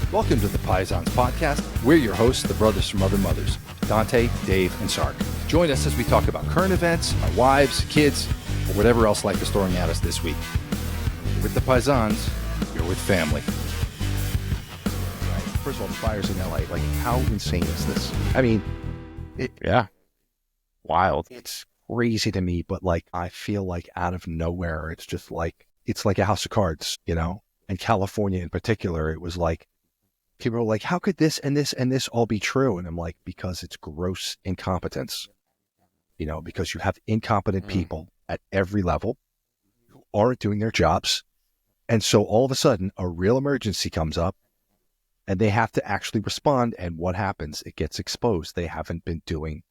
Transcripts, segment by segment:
Welcome to the Paisans podcast. We're your hosts, the brothers from other mothers, Dante, Dave, and Sark. Join us as we talk about current events, our wives, kids, or whatever else life is throwing at us this week. You're with the Paisans, you're with family. Right. First of all, the fires in LA, like how insane is this? I mean, wild. It's crazy to me, but like I feel like out of nowhere, it's like a house of cards, you know? And California in particular, it was like, people are like, how could this and this and this all be true? And I'm like, because it's gross incompetence, you know, because you have incompetent people at every level who aren't doing their jobs. And so all of a sudden, a real emergency comes up and they have to actually respond. And what happens? It gets exposed. They haven't been doing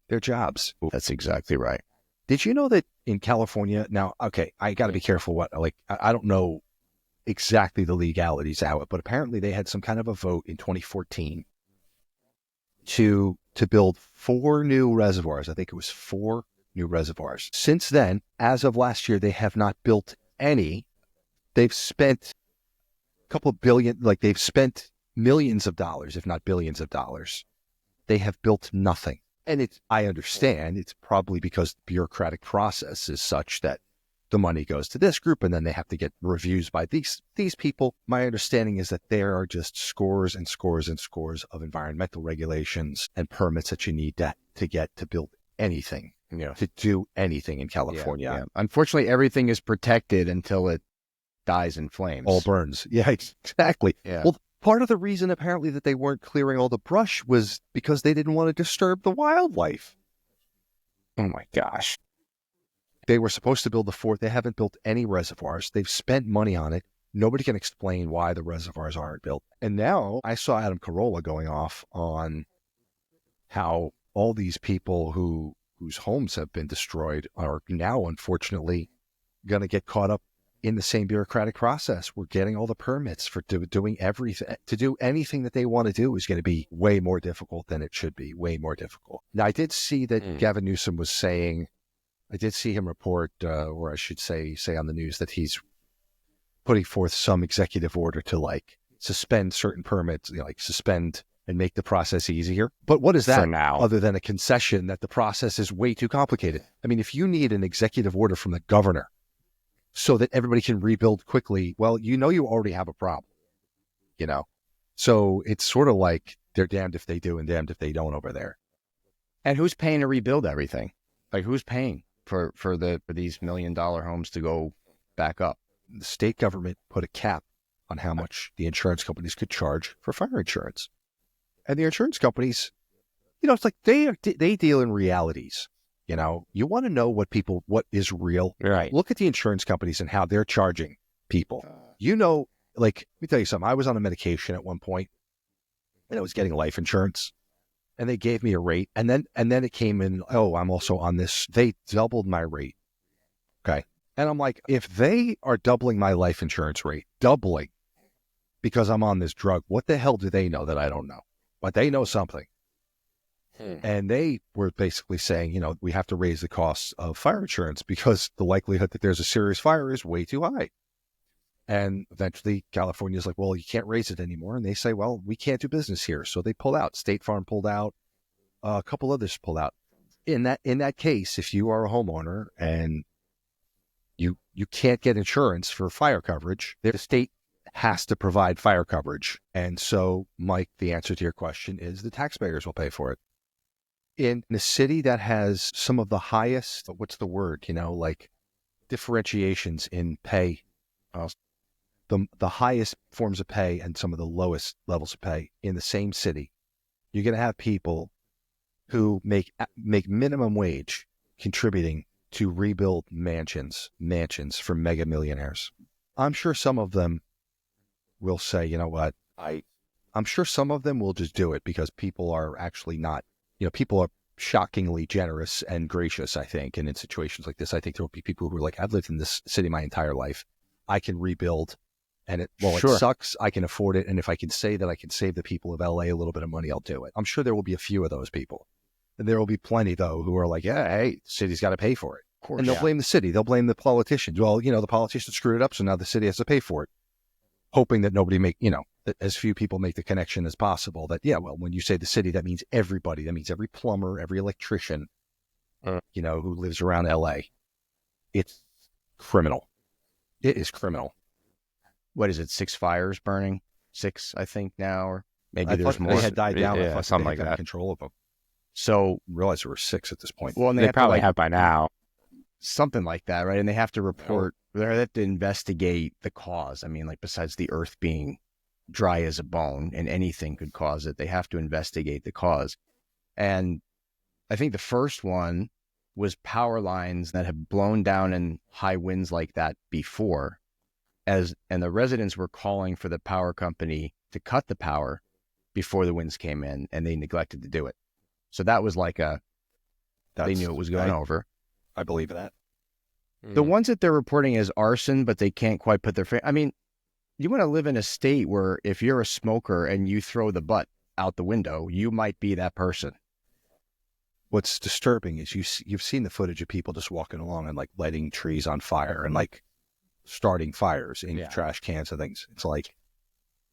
their jobs. That's exactly right. Did you know that in California now, okay, I got to be careful I don't know exactly the legalities out, but apparently they had some kind of a vote in 2014 to build 4 new reservoirs. I think it was 4 new reservoirs. Since then, as of last year, they have not built any. They've spent a couple of billion, like they've spent millions of dollars, if not billions of dollars. They have built nothing. And I understand it's probably because the bureaucratic process is such that the money goes to this group and then they have to get reviews by these people. My understanding is that there are just scores and scores and scores of environmental regulations and permits that you need to get to build anything, to do anything in California. Yeah. Unfortunately, everything is protected until it dies in flames. All burns. Yeah, exactly. Yeah. Well, part of the reason apparently that they weren't clearing all the brush was because they didn't want to disturb the wildlife. Oh my gosh. They were supposed to build the 4th. They haven't built any reservoirs. They've spent money on it. Nobody can explain why the reservoirs aren't built. And now I saw Adam Carolla going off on how all these people whose homes have been destroyed are now, unfortunately, going to get caught up in the same bureaucratic process. We're getting all the permits for doing everything. To do anything that they want to do is going to be way more difficult than it should be, way more difficult. Now, I did see that Gavin Newsom was saying, I did see him report, or I should say on the news, that he's putting forth some executive order to like suspend certain permits, like suspend and make the process easier. But what is that for now, other than a concession that the process is way too complicated? I mean, if you need an executive order from the governor so that everybody can rebuild quickly, well, you already have a problem, So it's sort of like they're damned if they do and damned if they don't over there. And who's paying to rebuild everything? Like who's paying for these $1 million homes to go back up? The state government put a cap on how much the insurance companies could charge for fire insurance. And the insurance companies, it's like they deal in realities. You want to know what is real. Right. Look at the insurance companies and how they're charging people. Let me tell you something. I was on a medication at one point and I was getting life insurance. And they gave me a rate, and then it came in, I'm also on this. They doubled my rate. Okay. And I'm like, if they are doubling my life insurance rate, doubling because I'm on this drug, what the hell do they know that I don't know? But they know something. And they were basically saying, we have to raise the costs of fire insurance because the likelihood that there's a serious fire is way too high. And eventually California's like, well, you can't raise it anymore. And they say, well, we can't do business here. So they pull out. State Farm pulled out. A couple others pulled out. In that case, if you are a homeowner and you can't get insurance for fire coverage, the state has to provide fire coverage. And so, Mike, the answer to your question is the taxpayers will pay for it. In a city that has some of the highest, differentiations in pay, the highest forms of pay and some of the lowest levels of pay in the same city, you're going to have people who make minimum wage contributing to rebuild mansions for mega millionaires. I'm sure some of them will say, you know what, I'm sure some of them will just do it because people are actually not, people are shockingly generous and gracious, I think. And in situations like this, I think there will be people who are like, I've lived in this city my entire life. I can rebuild. And it sucks, I can afford it. And if I can say that I can save the people of LA a little bit of money, I'll do it. I'm sure there will be a few of those people. And there will be plenty, though, who are like, yeah, hey, the city's got to pay for it. Of course, and they'll blame the city. They'll blame the politicians. Well, the politicians screwed it up, so now the city has to pay for it. Hoping that nobody that as few people make the connection as possible that, yeah, well, when you say the city, that means everybody. That means every plumber, every electrician, who lives around LA. It's criminal. It is criminal. What is it? 6 fires burning? 6, I think now, or maybe there's more. They had died down. Yeah, I thought something they like had gotten that. control of them. So I realized there were 6 at this point. well, and They have probably to, have by now. something like that, right? And they have to report. They have to investigate the cause. I mean, like besides the earth being dry as a bone and anything could cause it, they have to investigate the cause. And I think the first one was power lines that have blown down in high winds like that before, and the residents were calling for the power company to cut the power before the winds came in, and they neglected to do it. So that was like they knew it was going over. I believe that. The ones that they're reporting as arson, but they can't quite put their finger. I mean, you want to live in a state where if you're a smoker and you throw the butt out the window, you might be that person. What's disturbing is you've seen the footage of people just walking along and like lighting trees on fire and like starting fires in trash cans and things. It's like,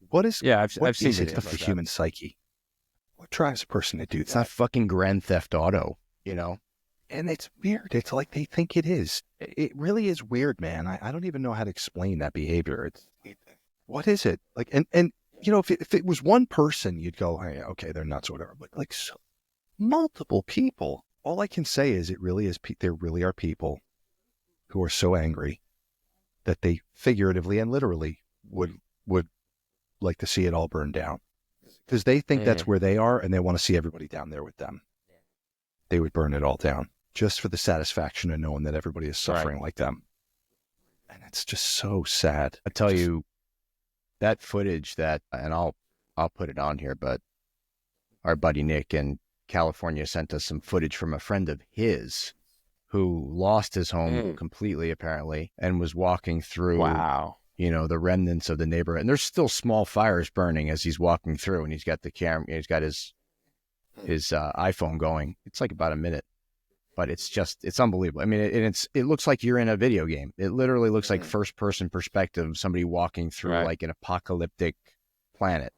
what is? Yeah, I've seen it videos of the human psyche? What drives a person to do that? It's not fucking Grand Theft Auto, And it's weird. It's like they think it is. It really is weird, man. I don't even know how to explain that behavior. What is it? Like, and if it was one person, you'd go, hey, okay, they're nuts or whatever. But like multiple people, all I can say is there really are people who are so angry that they figuratively and literally would like to see it all burn down. Because they think that's where they are and they want to see everybody down there with them. They would burn it all down just for the satisfaction of knowing that everybody is suffering like them. And it's just so sad. I tell you, that footage and I'll put it on here, but our buddy Nick in California sent us some footage from a friend of his who lost his home completely, apparently, and was walking through, the remnants of the neighborhood. And there's still small fires burning as he's walking through, and he's got the camera, he's got his iPhone going. It's like about a minute, but it's unbelievable. I mean, it looks like you're in a video game. It literally looks like first person perspective, somebody walking through like an apocalyptic planet.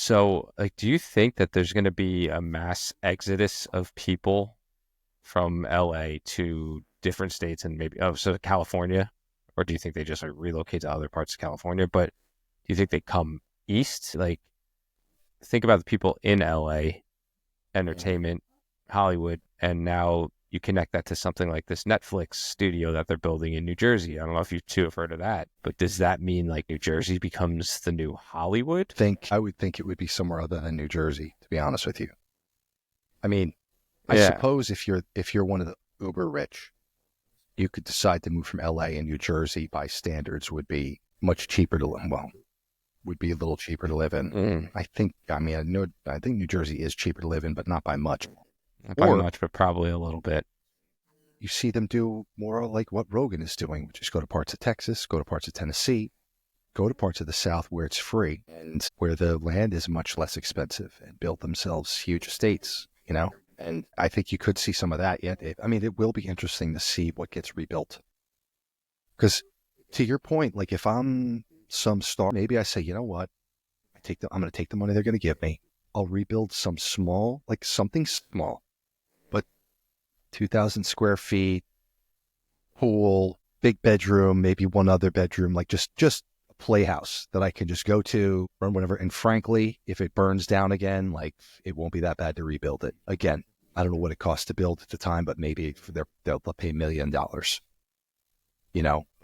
So, like, do you think that there's going to be a mass exodus of people from LA to different states and maybe, so California? Or do you think they just relocate to other parts of California? But do you think they come east? Like, think about the people in LA, entertainment, Hollywood, and now you connect that to something like this Netflix studio that they're building in New Jersey. I don't know if you two have heard of that, but does that mean like New Jersey becomes the new Hollywood? I would think it would be somewhere other than New Jersey, to be honest with you. I mean, I suppose if you're one of the uber rich, you could decide to move from LA, and New Jersey by standards would be much cheaper to live. Well, would be a little cheaper to live in. I think New Jersey is cheaper to live in, but not by much. Not by much, but probably a little bit. You see them do more like what Rogan is doing, which is go to parts of Texas, go to parts of Tennessee, go to parts of the South where it's free and where the land is much less expensive, and build themselves huge estates, And I think you could see some of that yet. It will be interesting to see what gets rebuilt. Because to your point, like if I'm some star, maybe I say, you know what? I'm going to take the money they're going to give me. I'll rebuild something small, but 2,000 square feet, pool, big bedroom, maybe one other bedroom, like just a playhouse that I can just go to, run whatever. And frankly, if it burns down again, like it won't be that bad to rebuild it. Again, I don't know what it costs to build at the time, but maybe they'll pay $1 million.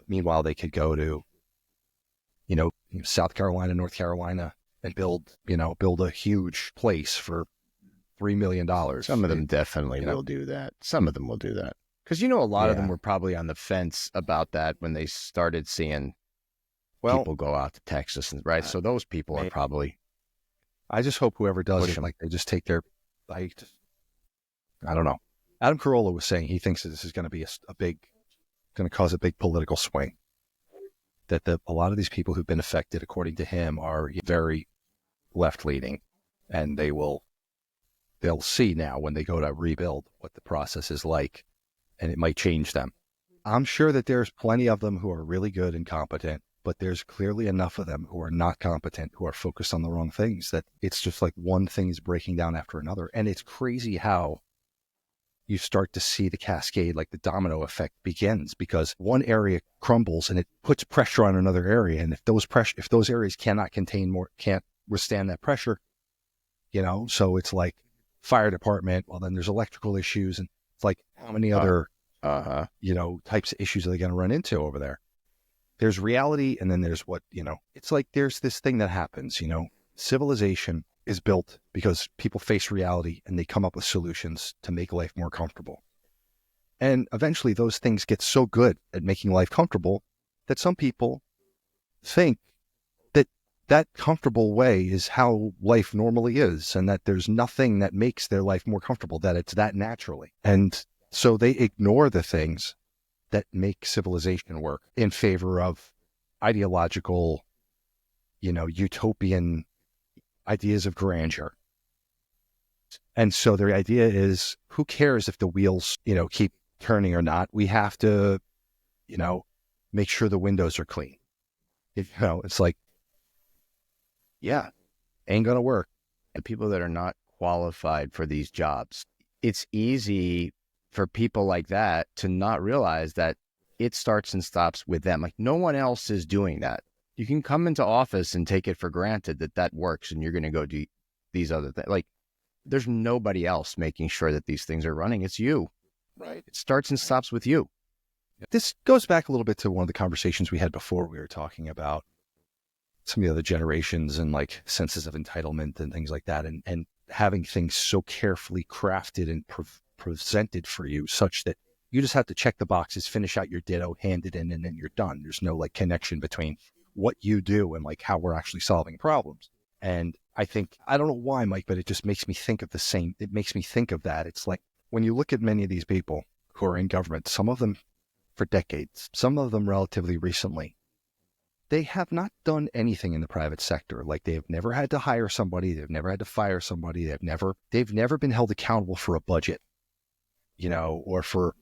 Meanwhile, they could go to, South Carolina, North Carolina, and build a huge place for $3 million. Some of them definitely will do that. Some of them will do that. Because, a lot of them were probably on the fence about that when they started seeing people go out to Texas, right? So those people are probably... I just hope whoever does it, they just take their... I don't know. Adam Carolla was saying he thinks that this is going to be going to cause a big political swing. That a lot of these people who've been affected, according to him, are very left-leaning, and they'll see now when they go to rebuild what the process is like, and it might change them. I'm sure that there's plenty of them who are really good and competent, but there's clearly enough of them who are not competent, who are focused on the wrong things, that it's just like one thing is breaking down after another. And it's crazy how you start to see the cascade, like the domino effect begins, because one area crumbles and it puts pressure on another area. And if those areas can't withstand that pressure, so it's like fire department, well, then there's electrical issues, and it's like, how many other, types of issues are they going to run into over there? There's reality, and then there's what, it's like there's this thing that happens, civilization is built because people face reality and they come up with solutions to make life more comfortable. And eventually those things get so good at making life comfortable that some people think that comfortable way is how life normally is, and that there's nothing that makes their life more comfortable, that it's that naturally. And so they ignore the things that make civilization work in favor of ideological, utopian ideas of grandeur. And so their idea is, who cares if the wheels, keep turning or not? We have to, make sure the windows are clean. It's like, yeah, ain't going to work. And people that are not qualified for these jobs, it's easy for people like that to not realize that it starts and stops with them. Like, no one else is doing that. You can come into office and take it for granted that works and you're going to go do these other things. Like, there's nobody else making sure that these things are running. It's you. Right. It starts and stops with you. This goes back a little bit to one of the conversations we had before. We were talking about some of the other generations and like senses of entitlement and things like that, and having things so carefully crafted and presented for you such that you just have to check the boxes, finish out your ditto, hand it in, and then you're done. There's no like connection between what you do and like how we're actually solving problems. And I don't know why, Mike, but it just makes me think of it makes me think of that. It's like, when you look at many of these people who are in government, some of them for decades, some of them relatively recently, they have not done anything in the private sector. Like, they have never had to hire somebody. They've never had to fire somebody. They've never been held accountable for a budget, or for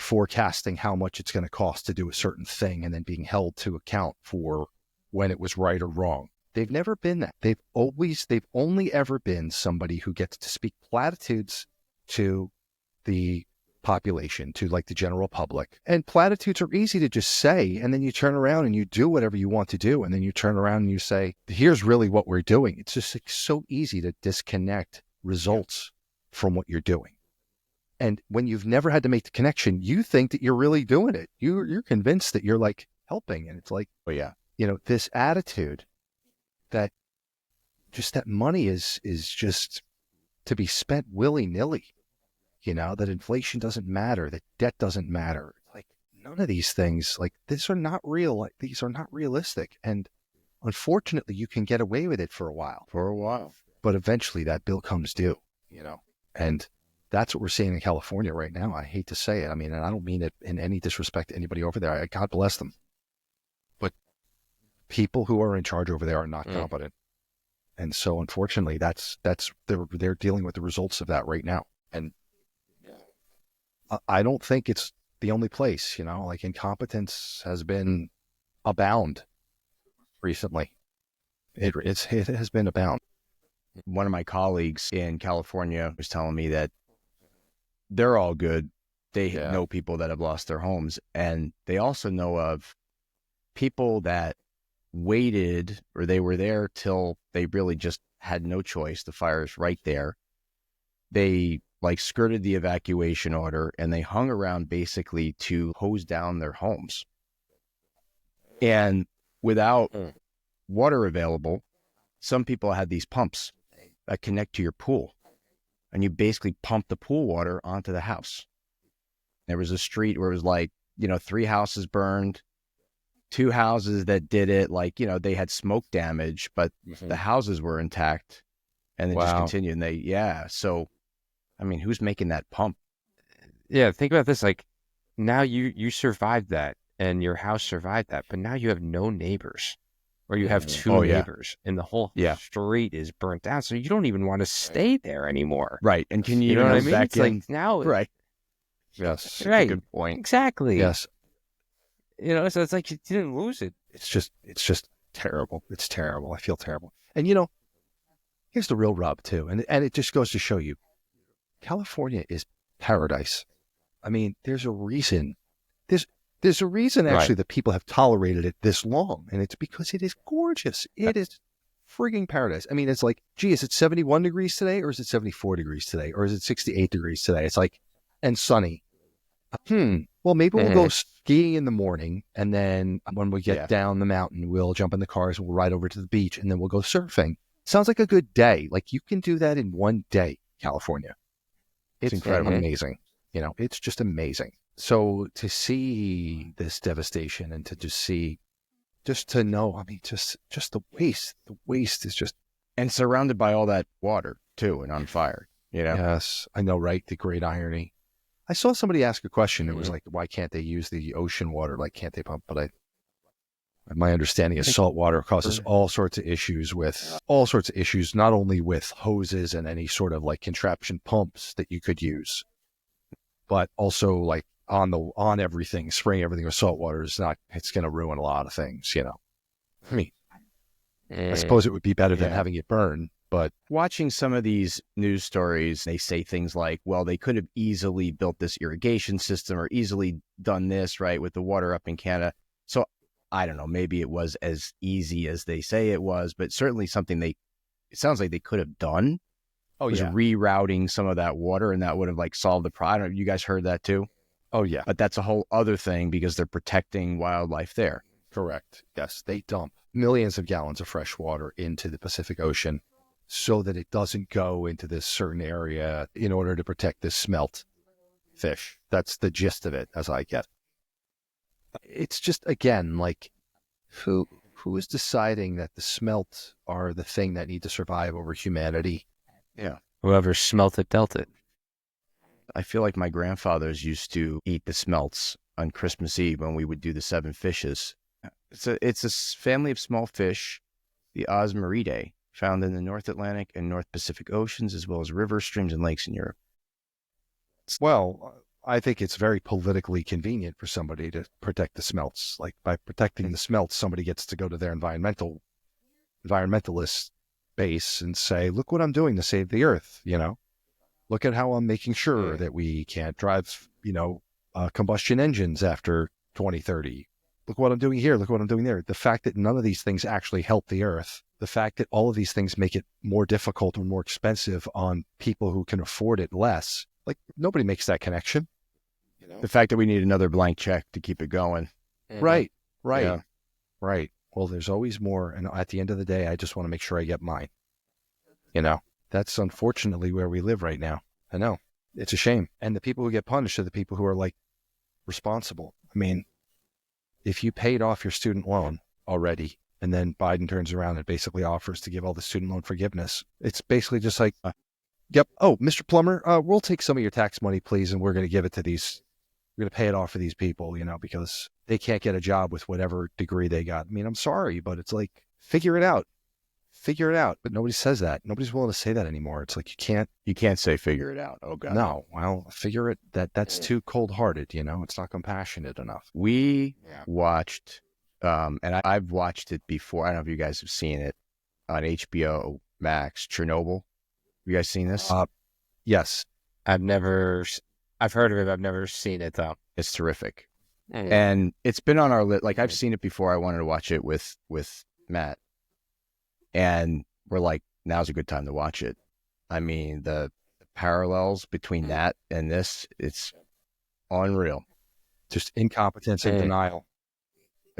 forecasting how much it's going to cost to do a certain thing and then being held to account for when it was right or wrong. They've never been that. They've only ever been somebody who gets to speak platitudes to the population, to like the general public. And platitudes are easy to just say, and then you turn around and you do whatever you want to do, and then you turn around and you say, here's really what we're doing. It's just like so easy to disconnect results from what you're doing. And when you've never had to make the connection, you think that you're really doing it. You're convinced that you're like helping, and it's like, oh yeah, this attitude that just that money is just to be spent willy-nilly. That inflation doesn't matter, that debt doesn't matter. Like, none of these things, like, these are not real. Like, these are not realistic. And unfortunately, you can get away with it for a while. But eventually that bill comes due, and that's what we're seeing in California right now. I hate to say it. I mean, and I don't mean it in any disrespect to anybody over there. God bless them. But people who are in charge over there are not competent. And so unfortunately, they're dealing with the results of that right now. And I don't think it's the only place, like incompetence has been abound recently. It has been abound. One of my colleagues in California was telling me that they're all good. They know people that have lost their homes, and they also know of people that waited, or they were there till they really just had no choice. The fire's right there. They skirted the evacuation order, and they hung around basically to hose down their homes. And without water available, some people had these pumps that connect to your pool, and you basically pump the pool water onto the house. There was a street where it was like, 3 houses burned, 2 houses that did it, like, they had smoke damage, but the houses were intact, and then just continued. And so, I mean, who's making that pump? Yeah, think about this. Like, now you survived that, and your house survived that, but now you have no neighbors, or you have 2 neighbors, and the whole street is burnt down, so you don't even want to stay there anymore. Right, and can you know what I even mean? back It's in? like now, Right. Yes. right, Good point. exactly. Yes. So it's like you didn't lose it. It's just terrible. It's terrible. I feel terrible. And here's the real rub too. And it just goes to show you, California is paradise. I mean, there's a reason. There's a reason actually that people have tolerated it this long. And it's because it is gorgeous. It is frigging paradise. I mean, it's like, gee, is it 71 degrees today, or is it 74 degrees today, or is it 68 degrees today? It's like, and sunny. Well, maybe we'll go skiing in the morning, and then when we get down the mountain, we'll jump in the cars and we'll ride over to the beach, and then we'll go surfing. Sounds like a good day. Like, you can do that in one day, California. It's incredible. Amazing. It's just amazing. So to see this devastation, and to just to know, I mean, just the waste is just. And surrounded by all that water too, and on fire, Yes, I know, right? The great irony. I saw somebody ask a question. It was like, why can't they use the ocean water? Like, can't they pump? But my understanding is salt water causes all sorts of issues, not only with hoses and any sort of like contraption pumps that you could use, but also like on everything, spraying everything with salt water it's going to ruin a lot of things, I mean, I suppose it would be better than having it burn. But watching some of these news stories, they say things like, well, they could have easily built this irrigation system, or easily done this, right, with the water up in Canada. So I don't know, maybe it was as easy as they say it was, but certainly something it sounds like they could have done. Was rerouting some of that water, and that would have like solved the problem. I don't know, you guys heard that too? Oh yeah. But that's a whole other thing, because they're protecting wildlife there. Correct. Yes. They dump millions of gallons of fresh water into the Pacific Ocean so that it doesn't go into this certain area in order to protect this smelt fish. That's the gist of it, as I get. It's just, again, like, who is deciding that the smelt are the thing that need to survive over humanity? Yeah. Whoever smelt it dealt it. I feel like my grandfathers used to eat the smelts on Christmas Eve when we would do the 7 fishes. It's a family of small fish, the Osmeridae, found in the North Atlantic and North Pacific Oceans, as well as rivers, streams, and lakes in Europe. Well, I think it's very politically convenient for somebody to protect the smelts. Like, by protecting the smelts, somebody gets to go to their environmentalist base and say, look what I'm doing to save the earth, Look at how I'm making sure that we can't drive, combustion engines after 2030. Look what I'm doing here. Look what I'm doing there. The fact that none of these things actually help the earth, the fact that all of these things make it more difficult or more expensive on people who can afford it less, like, nobody makes that connection. The fact that we need another blank check to keep it going. Right. Right. Well, there's always more. And at the end of the day, I just want to make sure I get mine. That's unfortunately where we live right now. I know. It's a shame. And the people who get punished are the people who are like responsible. I mean, if you paid off your student loan already, and then Biden turns around and basically offers to give all the student loan forgiveness, it's basically just like, yep. Oh, Mr. Plumber, we'll take some of your tax money, please. And we're going to give it to we're going to pay it off for these people, because they can't get a job with whatever degree they got. I mean, I'm sorry, but it's like, figure it out. But nobody says that. Nobody's willing to say that anymore. It's like, you can't say figure it out. Oh God. No. Well, figure it. That's too cold-hearted. It's not compassionate enough. We watched, and I've watched it before. I don't know if you guys have seen it on HBO Max, Chernobyl. Have you guys seen this? Yes. I've heard of it. I've never seen it though. It's terrific. And it's been on our list. Like, I've seen it before. I wanted to watch it with Matt. And we're like, now's a good time to watch it. I mean, the parallels between that and this, it's unreal. Just incompetence and denial.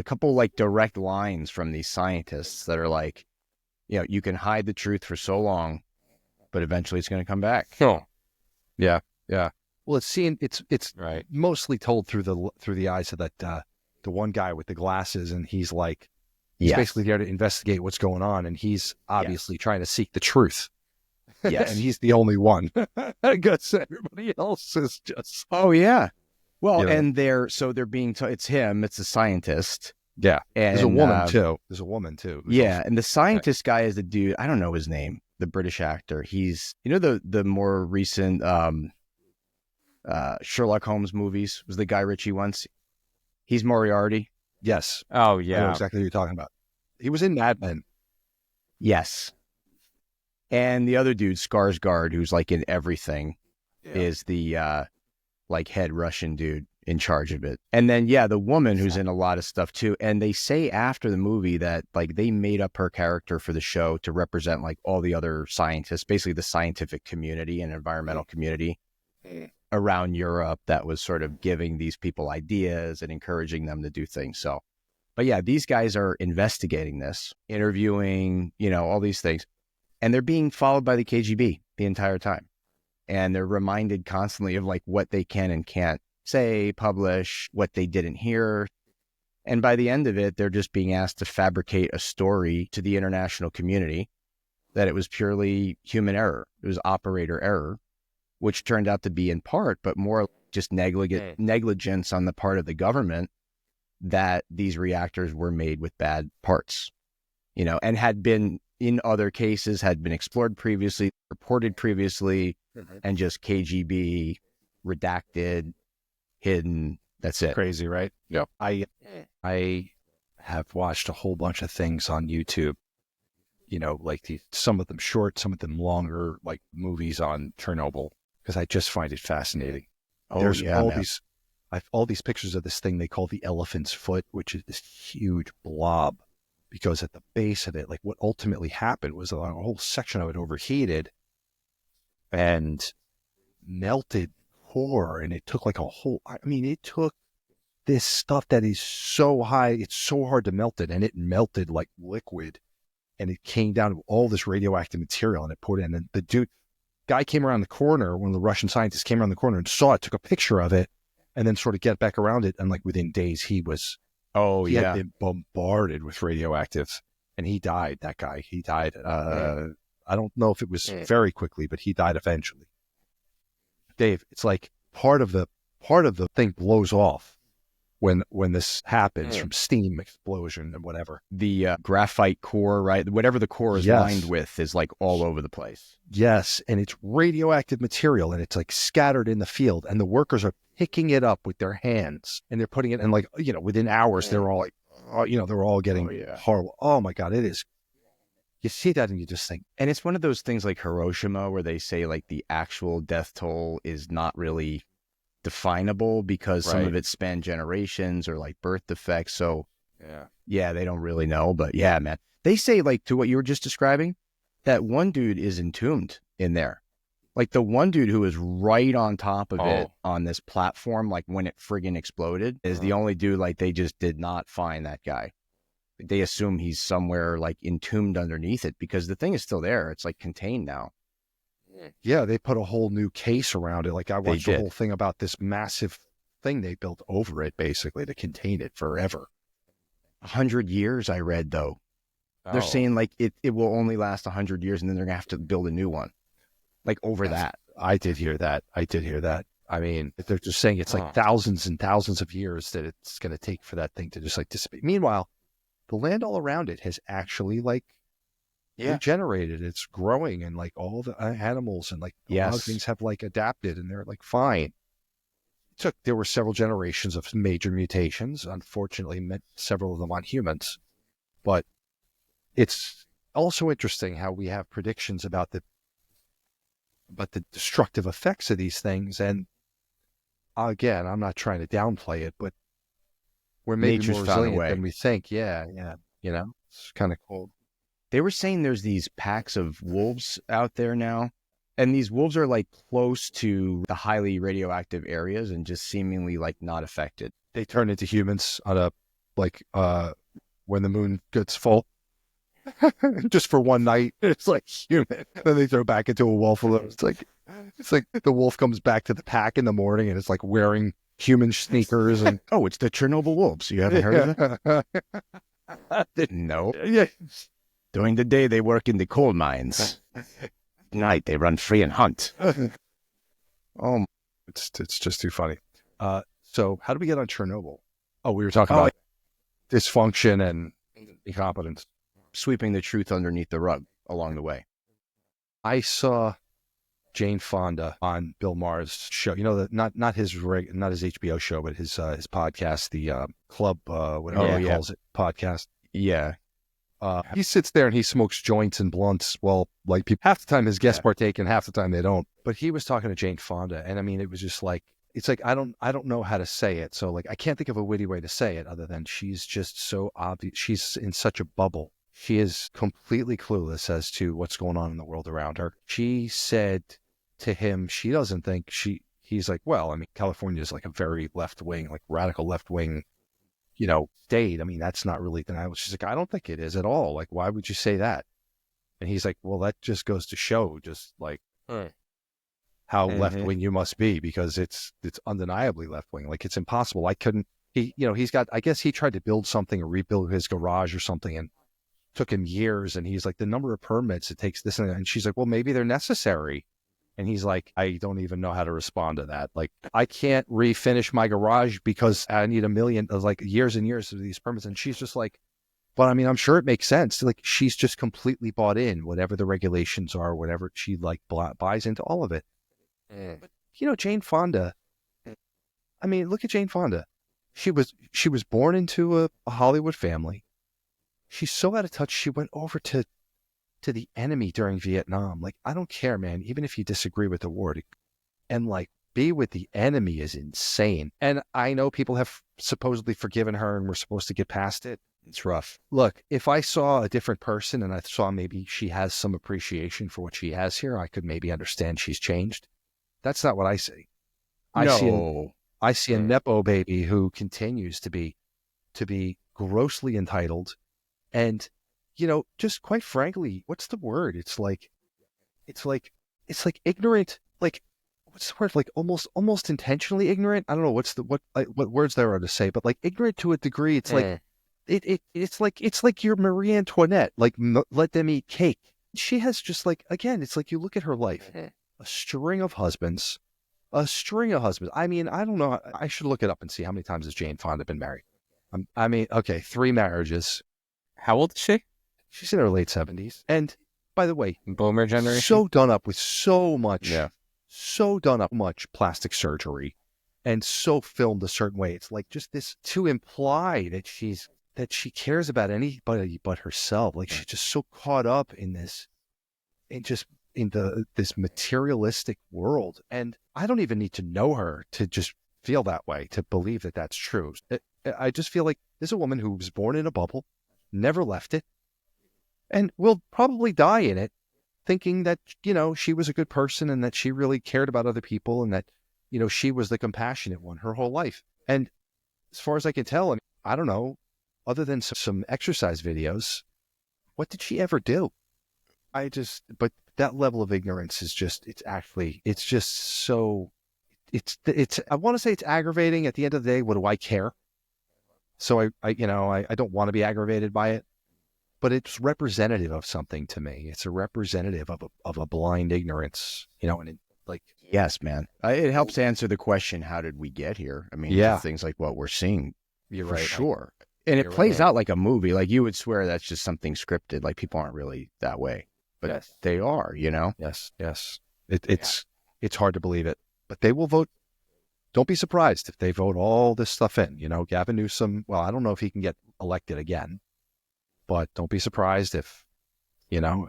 a couple like direct lines from these scientists that are like, you can hide the truth for so long, but eventually it's going to come back. Oh, Yeah. Well, it's right. mostly told through the eyes of that the one guy with the glasses, and he's basically there to investigate what's going on, and he's obviously trying to seek the truth. Yes. And he's the only one. I guess everybody else is just Oh yeah. Well, You know. and they're being it's him, it's a scientist. yeah. And There's a woman too. There's a woman too. who's Yeah, also- and the scientist guy is the dude, I don't know his name, the British actor. He's the more recent Sherlock Holmes movies was the Guy Ritchie ones. He's Moriarty. yes. Oh, I know yeah. exactly who you're talking about. He was in Mad Men. Yes. And the other dude, Skarsgård, who's like in everything, is the like head Russian dude in charge of it. And then the woman who's in a lot of stuff too. And they say after the movie that like they made up her character for the show to represent like all the other scientists, basically the scientific community and environmental community around Europe that was sort of giving these people ideas and encouraging them to do things. So, but yeah, these guys are investigating this, interviewing, all these things, and they're being followed by the KGB the entire time. And they're reminded constantly of like what they can and can't say, publish, what they didn't hear. And by the end of it, they're just being asked to fabricate a story to the international community that it was purely human error. It was operator error, which turned out to be in part, but more just negligence on the part of the government that these reactors were made with bad parts, and had been in other cases, had been explored previously, reported previously, and just KGB redacted, hidden. That's it. Crazy, right? Yeah. I have watched a whole bunch of things on YouTube. Like some of them short, some of them longer, like movies on Chernobyl, because I just find it fascinating. There's all these pictures of this thing they call the elephant's foot, which is this huge blob, because at the base of it, like what ultimately happened was a whole section of it overheated and melted core, and it took it took this stuff that is so high, it's so hard to melt it, and it melted like liquid, and it came down to all this radioactive material, and it poured in, and the guy came around the corner, one of the Russian scientists came around the corner and saw it, took a picture of it, and then sort of get back around it, and like within days he had been bombarded with radioactive, and he died. That guy, he died. I don't know if it was very quickly, but he died eventually. Dave, it's like part of the thing blows off when this happens from steam explosion and whatever. The graphite core, right? Whatever the core is lined with is like all over the place. Yes, and it's radioactive material, and it's like scattered in the field, and the workers are picking it up with their hands, and they're putting it in like, within hours, they're all like, they're all getting horrible. Oh my God, it is. You see that and you just think. And it's one of those things like Hiroshima where they say like the actual death toll is not really definable because some of it spanned generations or like birth defects. So they don't really know. But yeah, man, they say like to what you were just describing, that one dude is entombed in there. Like the one dude who was right on top of it on this platform, like when it friggin' exploded, is the only dude, like they just did not find that guy. They assume he's somewhere like entombed underneath it because the thing is still there. It's like contained now. Yeah, they put a whole new case around it. Like I watched the whole thing about this massive thing they built over it, basically to contain it forever. 100 years, I read though. They're saying like it will only last 100 years, and then they're gonna have to build a new one, like over that. I did hear that. I mean, they're just saying it's like thousands and thousands of years that it's going to take for that thing to just like dissipate. Meanwhile, the land all around it has actually like regenerated. It's growing, and like all the animals and like a lot of things have like adapted, and they're like fine. There were several generations of major mutations, unfortunately, several of them on humans. But it's also interesting how we have predictions about the destructive effects of these things. And again, I'm not trying to downplay it, but we're maybe more resilient than we think. Yeah. It's kind of cool. They were saying there's these packs of wolves out there now, and these wolves are like close to the highly radioactive areas and just seemingly like not affected. They turn into humans on a like when the moon gets full, just for one night. It's like human. Then they throw back into a wolf. It's like the wolf comes back to the pack in the morning and it's like wearing human sneakers and Oh, it's the Chernobyl wolves. You haven't heard of it? No. Yeah. During the day, they work in the coal mines. At night, they run free and hunt. Oh, it's just too funny. So how did we get on Chernobyl? Oh, we were talking about dysfunction and incompetence. Sweeping the truth underneath the rug along the way. I saw Jane Fonda on Bill Maher's show. You know, not his HBO show, but his podcast, the Club, whatever he calls it, podcast. Yeah. He sits there and he smokes joints and blunts. Well, like people, half the time his guests partake and half the time they don't. But he was talking to Jane Fonda, and I mean, it was just like, it's like I don't know how to say it. So like I can't think of a witty way to say it other than she's just so obvious. She's in such a bubble. She is completely clueless as to what's going on in the world around her. She said to him, she doesn't think he's like, well, I mean, California is like a very left wing, like radical left wing, state. I mean, that's not really deniable. She's like, I don't think it is at all. Like, why would you say that? And he's like, well, that just goes to show just like how left wing you must be, because it's undeniably left wing. Like, it's impossible. I guess he tried to build something or rebuild his garage or something, and took him years. And he's like, the number of permits it takes this and that. And she's like, well, maybe they're necessary. And he's like, I don't even know how to respond to that. Like, I can't refinish my garage because I need years and years of these permits. And she's just like, but I mean, I'm sure it makes sense. Like, she's just completely bought in, whatever the regulations are, whatever she buys into all of it. But, Jane Fonda, I mean, look at Jane Fonda. She was born into a Hollywood family. She's so out of touch. She went over to the enemy during Vietnam. Like, I don't care, man. Even if you disagree with the war, and like be with the enemy is insane. And I know people have supposedly forgiven her and we're supposed to get past it. It's rough. Look, if I saw a different person and I saw maybe she has some appreciation for what she has here, I could maybe understand she's changed. That's not what I see. I see a Nepo baby who continues to be grossly entitled. And, just quite frankly, what's the word? It's like ignorant. Like, what's the word? Like almost intentionally ignorant. I don't know what words there are to say, but like ignorant to a degree. It's like, it's like your Marie Antoinette, like let them eat cake. She has just like, again, it's like you look at her life, a string of husbands. I mean, I don't know. I should look it up and see how many times has Jane Fonda been married. 3 marriages. How old is she? She's in her late 70s. And by the way, Boomer generation. So done up with so much plastic surgery and so filmed a certain way. It's like just this to imply that she cares about anybody but herself. Like, she's just so caught up in this, this materialistic world. And I don't even need to know her to just feel that way, to believe that that's true. I just feel like there's a woman who was born in a bubble, never left it, and will probably die in it, thinking that, she was a good person and that she really cared about other people and that, she was the compassionate one her whole life. And as far as I can tell, I don't know, other than some exercise videos, what did she ever do? But that level of ignorance is just, it's just so, I want to say it's aggravating. At the end of the day, what do I care? So I don't want to be aggravated by it, but it's representative of something to me. It's a representative of a blind ignorance, and yes, man. It helps answer the question, how did we get here? I mean, things like what we're seeing. You're for right. Sure. And it plays out like a movie. Like, you would swear that's just something scripted. Like, people aren't really that way, but they are, Yes. It's hard to believe it, but they will vote. Don't be surprised if they vote all this stuff in. Gavin Newsom, well, I don't know if he can get elected again, but don't be surprised if there's going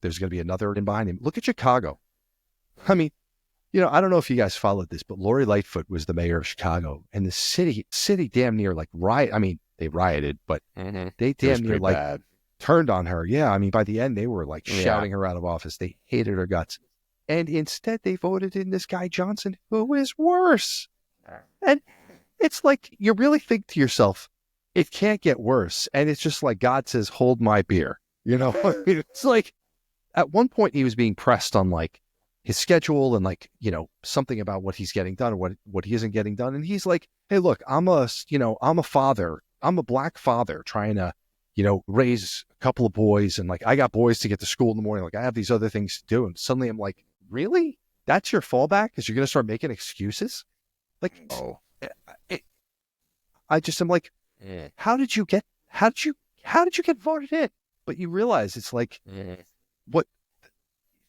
to be another in behind him. Look at Chicago. I mean, I don't know if you guys followed this, but Lori Lightfoot was the mayor of Chicago, and the city damn near like riot. I mean, they rioted, but they damn near like bad. Turned on her. Yeah. I mean, by the end, they were like shouting her out of office. They hated her guts. And instead, they voted in this guy, Johnson, who is worse. And it's like, you really think to yourself, it can't get worse. And it's just like God says, hold my beer. It's like at one point he was being pressed on like his schedule and like, something about what he's getting done or what he isn't getting done. And he's like, hey, look, I'm a father. I'm a black father trying to, raise a couple of boys. And like, I got boys to get to school in the morning. Like I have these other things to do. And suddenly I'm like, really? That's your fallback? Is you're going to start making excuses? Like, I just am like, how did you get voted in? But you realize it's like what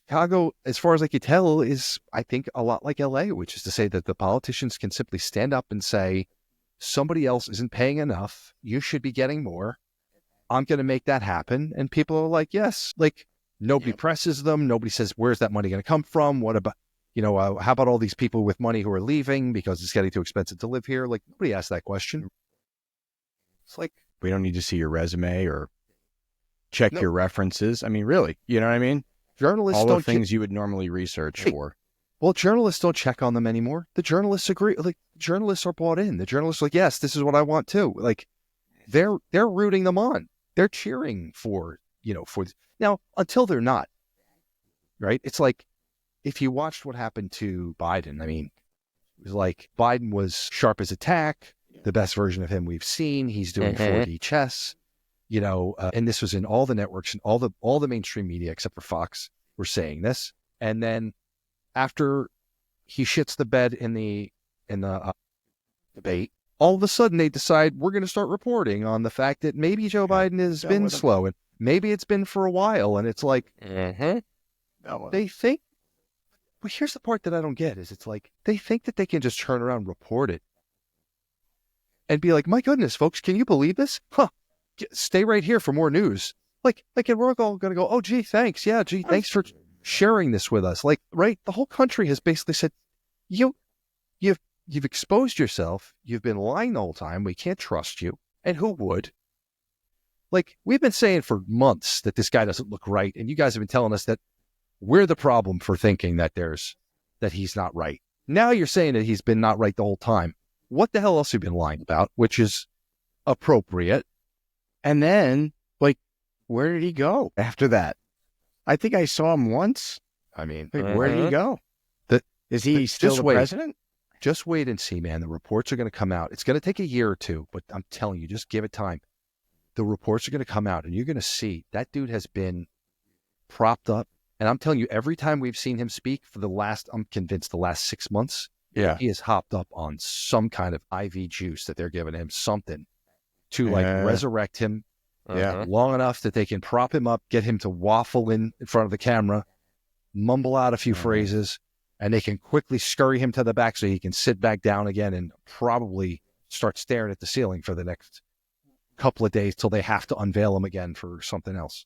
Chicago, as far as I can tell, is I think a lot like LA, which is to say that the politicians can simply stand up and say, somebody else isn't paying enough. You should be getting more. I'm going to make that happen. And people are like, yes, like nobody presses them. Nobody says, where's that money going to come from? What about, how about all these people with money who are leaving because it's getting too expensive to live here? Like nobody asked that question. It's like, we don't need to see your resume or check your references. I mean, really, you know what I mean? Journalists all don't the things you would normally research for. Well, journalists don't check on them anymore. The journalists agree. Like journalists are bought in. The journalists are like, yes, this is what I want too. Like they're rooting them on. They're cheering for now until they're not. Right? It's like if you watched what happened to Biden. I mean, it was like Biden was sharp as a tack, the best version of him we've seen. He's doing 4D chess. And this was in all the networks and all the mainstream media except for Fox were saying this. And then after he shits the bed in the debate, all of a sudden they decide we're going to start reporting on the fact that maybe Joe Biden has been slow and maybe it's been for a while. And it's like, they think, well, here's the part that I don't get is it's like, they think that they can just turn around and report it and be like, my goodness, folks, can you believe this? Stay right here for more news. Like, and we're all going to go, oh, gee, thanks. Yeah, gee, thanks for sharing this with us. Like, right? The whole country has basically said, you've exposed yourself. You've been lying the whole time. We can't trust you. And who would? Like, we've been saying for months that this guy doesn't look right. And you guys have been telling us that we're the problem for thinking that he's not right. Now you're saying that he's been not right the whole time. What the hell else have you been lying about? Which is appropriate. And then, like, where did he go after that? I think I saw him once. I mean, where did he go? Is he still the president? Just wait and see, man. The reports are going to come out. It's going to take a year or two, but I'm telling you, just give it time. The reports are going to come out, and you're going to see that dude has been propped up. And I'm telling you, every time we've seen him speak I'm convinced the last 6 months, he is hopped up on some kind of IV juice that they're giving him, something to like resurrect him long enough that they can prop him up, get him to waffle in front of the camera, mumble out a few phrases, and they can quickly scurry him to the back so he can sit back down again and probably start staring at the ceiling for the next couple of days till they have to unveil him again for something else.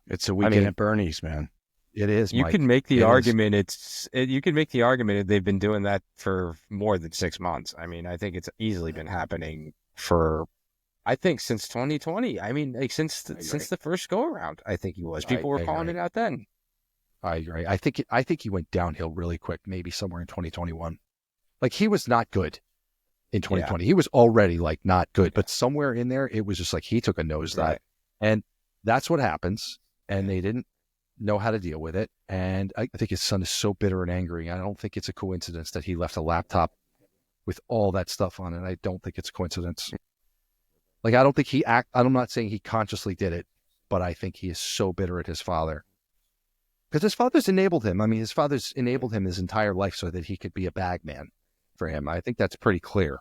It's a weekend at Bernie's, man. It is. You can make the argument. You can make the argument that they've been doing that for more than 6 months. I mean, I think it's easily been happening since 2020. I mean, like since the first go around, I think he was. People were calling it out then. I agree. I think he went downhill really quick, maybe somewhere in 2021. Like he was not good in 2020. He was already like not good, but somewhere in there, it was just like he took a nosedive. Right. And that's what happens. And they didn't know how to deal with it. And I think his son is so bitter and angry. I don't think it's a coincidence that he left a laptop with all that stuff on it. I don't think it's a coincidence. Like, I don't think I'm not saying he consciously did it, but I think he is so bitter at his father. Because his father's enabled him. I mean, his father's enabled him his entire life so that he could be a bag man for him. I think that's pretty clear.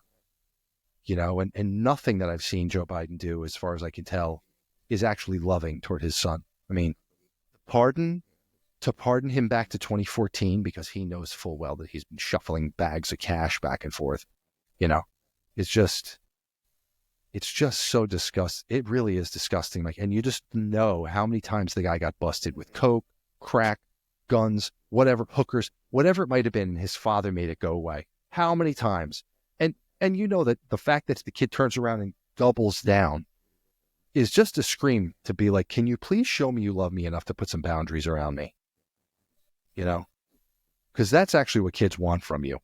And nothing that I've seen Joe Biden do, as far as I can tell, is actually loving toward his son. I mean, to pardon him back to 2014 because he knows full well that he's been shuffling bags of cash back and forth, it's just so disgusting. It really is disgusting. Like, and you just know how many times the guy got busted with coke, crack, guns, whatever, hookers, whatever it might have been. His father made it go away. How many times? And you know that the fact that the kid turns around and doubles down is just a scream to be like, can you please show me you love me enough to put some boundaries around me? Because that's actually what kids want from you.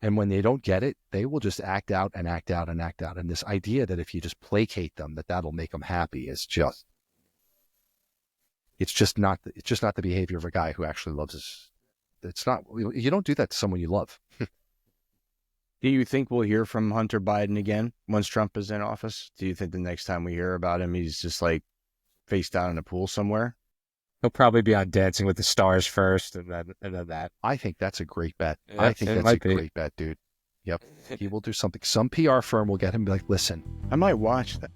And when they don't get it, they will just act out and act out and act out. And this idea that if you just placate them, that'll make them happy is just, it's just not the behavior of a guy who actually loves us. It's not, you don't do that to someone you love. Do you think we'll hear from Hunter Biden again once Trump is in office? Do you think the next time we hear about him, he's just like face down in a pool somewhere? He'll probably be on Dancing with the Stars first, and then that. I think that's a great bet. Yeah, I think it that's might a be. great bet, dude. Yep. He will do something. Some PR firm will get him and be like, listen, I might watch that.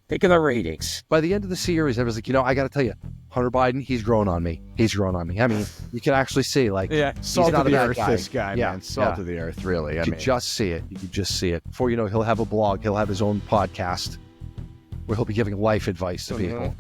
Think of the ratings. by the end of the series, everyone's like, I got to tell you, Hunter Biden, he's growing on me. I mean, you can actually see, like, Yeah. Salt not of a the bad earth, guy. this guy, Yeah, man. Salt yeah. of the earth, really. you can just see it. You can just see it. Before you know, he'll have a blog. He'll have his own podcast where he'll be giving life advice to people.